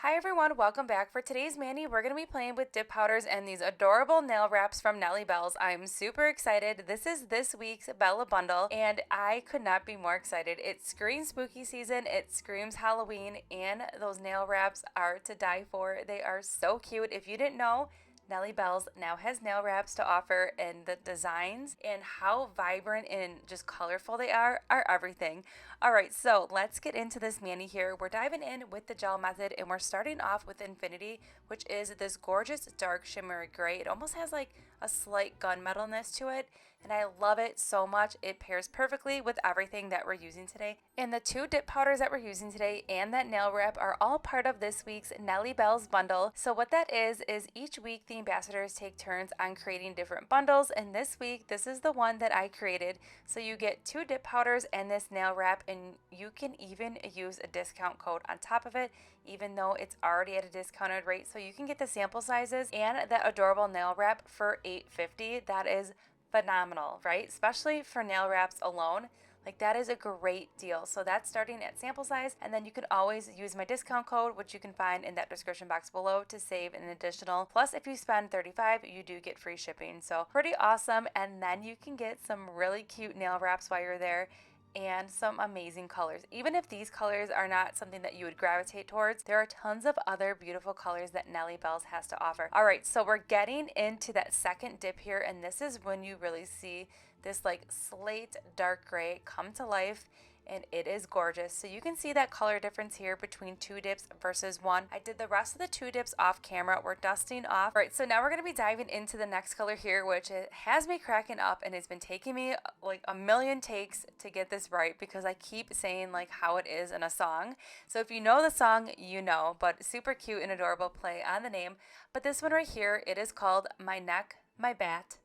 Hi everyone, welcome back. For today's mani, we're going to be playing with dip powders and these adorable nail wraps from Nellie Bell's. I'm super excited. This is this week's Bella bundle and I could not be more excited. It screams spooky season, it screams Halloween, and those nail wraps are to die for. They are so cute. If you didn't know, Nellie Bell's now has nail wraps to offer, and the designs and how vibrant and just colorful they are everything. All right, so let's get into this mani here. We're diving in with the gel method, and we're starting off with Infinity, which is this gorgeous dark shimmery gray. It almost has like a slight gunmetalness to it, and I love it so much. It pairs perfectly with everything that we're using today. And the two dip powders that we're using today and that nail wrap are all part of this week's Nellie Bell's bundle. So what that is each week the ambassadors take turns on creating different bundles, and this week this is the one that I created. So you get two dip powders and this nail wrap, and you can even use a discount code on top of it, even though it's already at a discounted rate. So you can get the sample sizes and that adorable nail wrap for $8.50. That is phenomenal, right? Especially for nail wraps alone. Like, that is a great deal. So that's starting at sample size, and then you can always use my discount code, which you can find in that description box below, to save an additional. Plus, if you spend $35, you do get free shipping. So pretty awesome. And then you can get some really cute nail wraps while you're there, and some amazing colors. Even if these colors are not something that you would gravitate towards, there are tons of other beautiful colors that Nellie Bell's has to offer. All right, so we're getting into that second dip here, and this is when you really see this like slate dark gray come to life, and it is gorgeous. So you can see that color difference here between two dips versus one. I did the rest of the two dips off camera. We're dusting off. All right, so now we're going to be diving into the next color here, which it has me cracking up, and it's been taking me like a million takes to get this right because I keep saying like how it is in a song. So if you know the song, you know, but super cute and adorable play on the name. But this one right here, it is called My Neck, My Bat.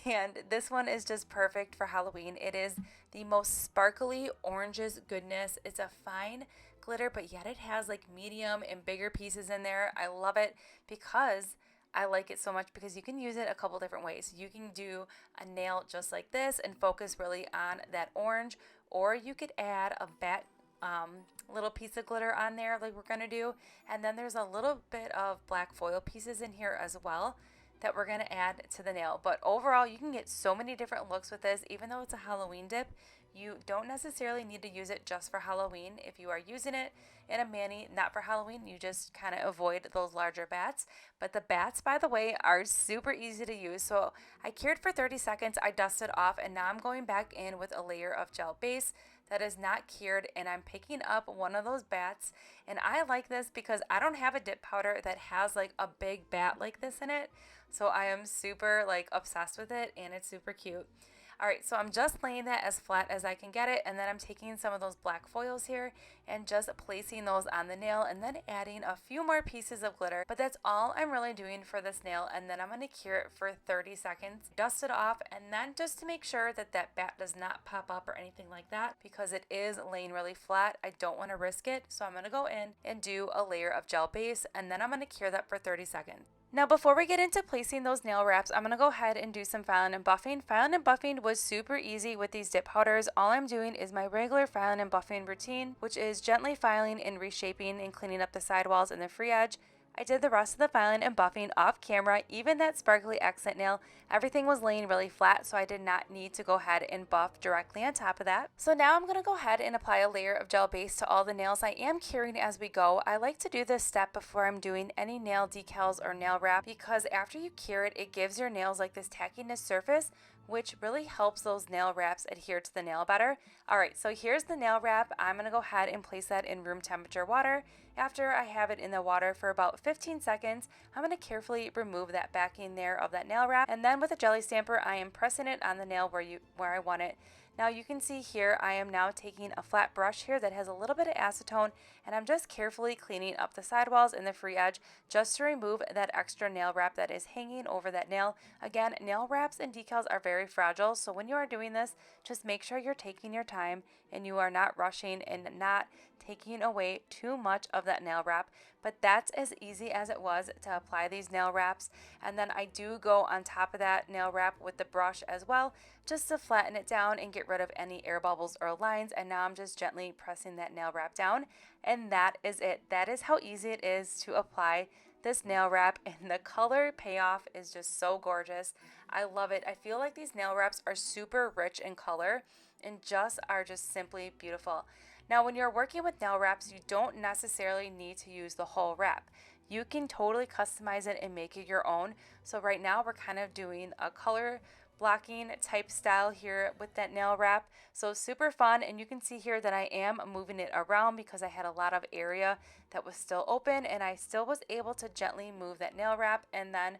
And this one is just perfect for Halloween. It is the most sparkly oranges goodness. It's a fine glitter, but yet it has like medium and bigger pieces in there. I love it because I like it so much because you can use it a couple different ways. You can do a nail just like this and focus really on that orange, or you could add a bat little piece of glitter on there like we're going to do. And then there's a little bit of black foil pieces in here as well that we're going to add to the nail. But overall, you can get so many different looks with this. Even though it's a Halloween dip, you don't necessarily need to use it just for Halloween. If you are using it in a mani not for Halloween, you just kind of avoid those larger bats. But the bats, by the way, are super easy to use. So I cured for 30 seconds, I dusted off, and now I'm going back in with a layer of gel base that is not cured, and I'm picking up one of those bats. And I like this because I don't have a dip powder that has like a big bat like this in it. So I am super like obsessed with it, and it's super cute. All right, so I'm just laying that as flat as I can get it, and then I'm taking some of those black foils here and just placing those on the nail, and then adding a few more pieces of glitter. But that's all I'm really doing for this nail, and then I'm going to cure it for 30 seconds, dust it off, and then just to make sure that that bat does not pop up or anything like that, because it is laying really flat, I don't want to risk it. So I'm going to go in and do a layer of gel base, and then I'm going to cure that for 30 seconds. Now, before we get into placing those nail wraps, I'm going to go ahead and do some filing and buffing. Filing and buffing was super easy with these dip powders. All I'm doing is my regular filing and buffing routine, which is gently filing and reshaping and cleaning up the sidewalls and the free edge. I did the rest of the filing and buffing off camera. Even that sparkly accent nail, everything was laying really flat, so I did not need to go ahead and buff directly on top of that. So now I'm going to go ahead and apply a layer of gel base to all the nails. I am curing as we go. I like to do this step before I'm doing any nail decals or nail wrap, because after you cure it, it gives your nails like this tackiness surface, which really helps those nail wraps adhere to the nail better. All right, so here's the nail wrap. I'm going to go ahead and place that in room temperature water. After I have it in the water for about 15 seconds, I'm going to carefully remove that backing there of that nail wrap, and then with a jelly stamper, I am pressing it on the nail where I want it. Now you can see here, I am now taking a flat brush here that has a little bit of acetone, and I'm just carefully cleaning up the sidewalls and the free edge just to remove that extra nail wrap that is hanging over that nail. Again, nail wraps and decals are very fragile, so when you are doing this, just make sure you're taking your time and you are not rushing and not taking away too much of that nail wrap. But that's as easy as it was to apply these nail wraps. And then I do go on top of that nail wrap with the brush as well, just to flatten it down and get get rid of any air bubbles or lines. And now I'm just gently pressing that nail wrap down, and that is it. That is how easy it is to apply this nail wrap, and the color payoff is just so gorgeous. I love it. I feel like these nail wraps are super rich in color and are just simply beautiful. Now, when you're working with nail wraps, you don't necessarily need to use the whole wrap. You can totally customize it and make it your own. So right now we're kind of doing a color blocking type style here with that nail wrap. So super fun, and you can see here that I am moving it around because I had a lot of area that was still open, and I still was able to gently move that nail wrap and then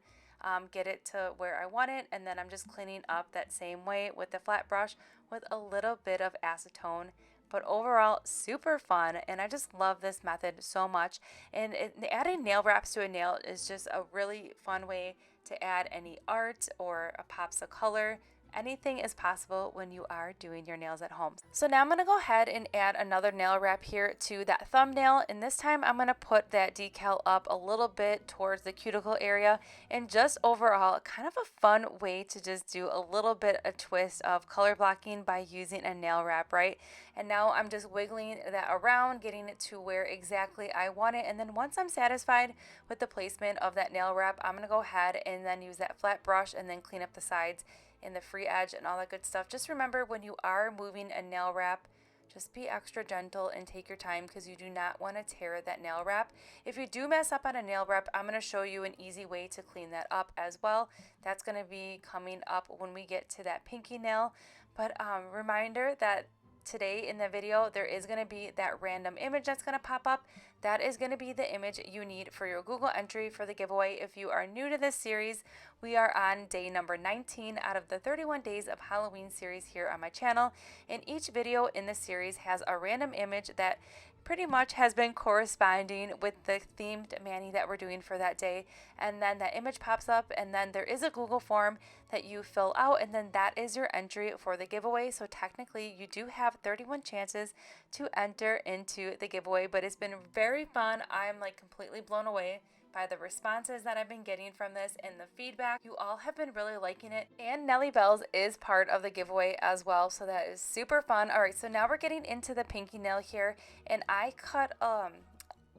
get it to where I want it. And then I'm just cleaning up that same way with the flat brush with a little bit of acetone. But overall, super fun, and I just love this method so much. And adding nail wraps to a nail is just a really fun way to add any art or a pops of color. Anything is possible when you are doing your nails at home. So now I'm going to go ahead and add another nail wrap here to that thumbnail, and this time I'm going to put that decal up a little bit towards the cuticle area, and just overall kind of a fun way to just do a little bit of twist of color blocking by using a nail wrap, right? And now I'm just wiggling that around, getting it to where exactly I want it, and then once I'm satisfied with the placement of that nail wrap, I'm going to go ahead and then use that flat brush and then clean up the sides and the free edge and all that good stuff. Just remember, when you are moving a nail wrap, just be extra gentle and take your time, because you do not want to tear that nail wrap. If you do mess up on a nail wrap, I'm going to show you an easy way to clean that up as well. That's going to be coming up when we get to that pinky nail. But reminder that today in the video, there is going to be that random image that's going to pop up. That is going to be the image you need for your Google entry for the giveaway. If you are new to this series, we are on day number 19 out of the 31 days of Halloween series here on my channel. And each video in the series has a random image that pretty much has been corresponding with the themed mani that we're doing for that day. And then that image pops up, and then there is a Google form that you fill out, and then that is your entry for the giveaway. So technically you do have 31 chances to enter into the giveaway, but it's been very fun. I'm like completely blown away by the responses that I've been getting from this and the feedback. You all have been really liking it, and Nellie Bell's is part of the giveaway as well, so that is super fun. All right, so now we're getting into the pinky nail here, and I cut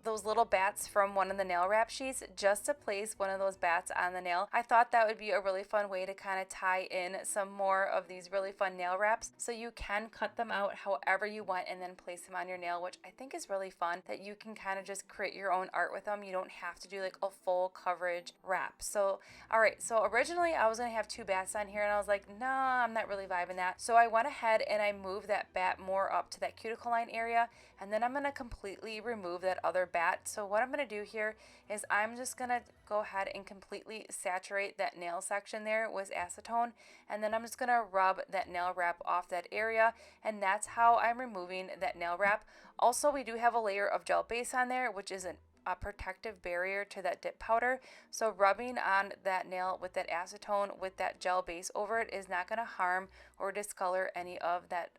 those little bats from one of the nail wrap sheets just to place one of those bats on the nail. I thought that would be a really fun way to kind of tie in some more of these really fun nail wraps. So you can cut them out however you want and then place them on your nail, which I think is really fun, that you can kind of just create your own art with them. You don't have to do like a full coverage wrap. So all right, so originally I was gonna have two bats on here, and I was like, no, I'm not really vibing that. So I went ahead and I moved that bat more up to that cuticle line area, and then I'm gonna completely remove that other bat. So what I'm going to do here is I'm just going to go ahead and completely saturate that nail section there with acetone, and then I'm just going to rub that nail wrap off that area, and that's how I'm removing that nail wrap. Also, we do have a layer of gel base on there, which is a protective barrier to that dip powder. So rubbing on that nail with that acetone with that gel base over it is not going to harm or discolor any of that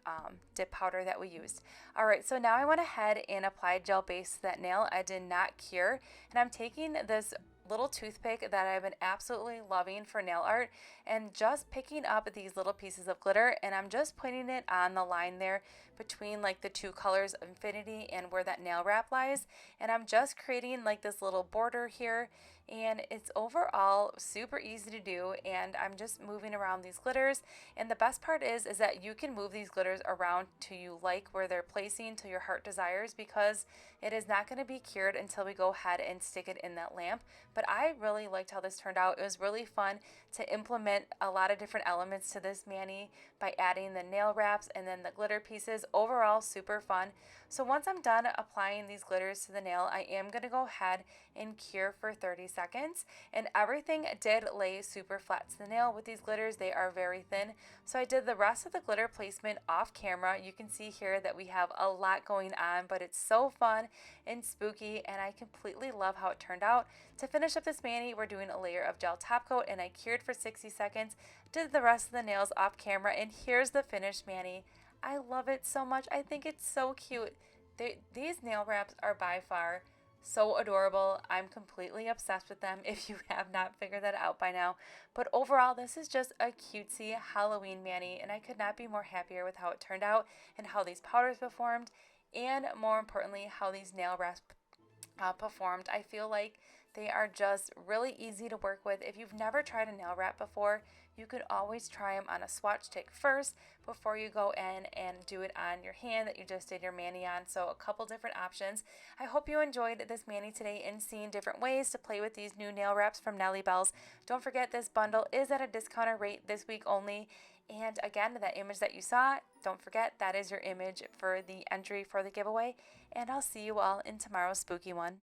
dip powder that we used. All right, so now I went ahead and applied gel base to that nail. I did not cure, and I'm taking this little toothpick that I've been absolutely loving for nail art and just picking up these little pieces of glitter, and I'm just putting it on the line there between like the two colors of infinity and where that nail wrap lies, and I'm just creating like this little border here, and it's overall super easy to do, and I'm just moving around these glitters. And the best part is that you can move these glitters around to you like where they're placing to your heart desires, because it is not going to be cured until we go ahead and stick it in that lamp. But I really liked how this turned out. It was really fun to implement a lot of different elements to this mani by adding the nail wraps and then the glitter pieces. Overall, super fun. So once I'm done applying these glitters to the nail, I am going to go ahead and cure for 30 seconds. And everything did lay super flat to the nail with these glitters. They are very thin. So I did the rest of the glitter placement off camera. You can see here that we have a lot going on, but it's so fun and spooky, and I completely love how it turned out. To finish up this mani, we're doing a layer of gel top coat, and I cured for 60 seconds, did the rest of the nails off camera, and here's the finished mani. I love it so much. I think it's so cute. These nail wraps are by far So adorable. I'm completely obsessed with them if you have not figured that out by now. But overall, this is just a cutesy Halloween mani, and I could not be more happier with how it turned out and how these powders performed, and more importantly, how these nail wraps performed. I feel like they are just really easy to work with. If you've never tried a nail wrap before, you could always try them on a swatch stick first before you go in and do it on your hand that you just did your mani on. So a couple different options. I hope you enjoyed this mani today and seeing different ways to play with these new nail wraps from Nellie Bell's. Don't forget, this bundle is at a discounted rate this week only. And again, that image that you saw, don't forget that is your image for the entry for the giveaway. And I'll see you all in tomorrow's spooky one.